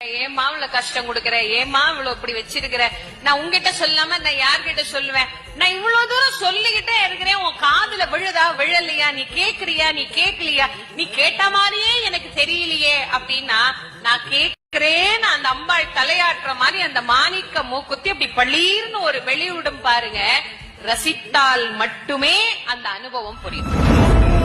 ஏமா இவ்வளவு கஷ்டம் கொடுக்கற, ஏமா இவ்வளவு இப்படி வச்சிருக்கிற, நான் உங்ககிட்ட சொல்லாம நான் யார்கிட்ட சொல்லுவேன்? நான் இவ்வளவு தூரம் சொல்லிக்கிட்டே இருக்கிறேன், உன் காதுல விழுதா விழலையா, நீ கேக்குறியா நீ கேட்கலையா, நீ கேட்ட மாதிரியே எனக்கு தெரியலையே அப்படின்னா நான் கேட்கிறேன். அந்த அம்பாள் தலையாட்டுற மாதிரி அந்த மாணிக்க மூக்குத்தி அப்படி பளீர்னு ஒரு வெளிவிடும் பாருங்க. ரசித்தால் மட்டுமே அந்த அனுபவம் புரியும்.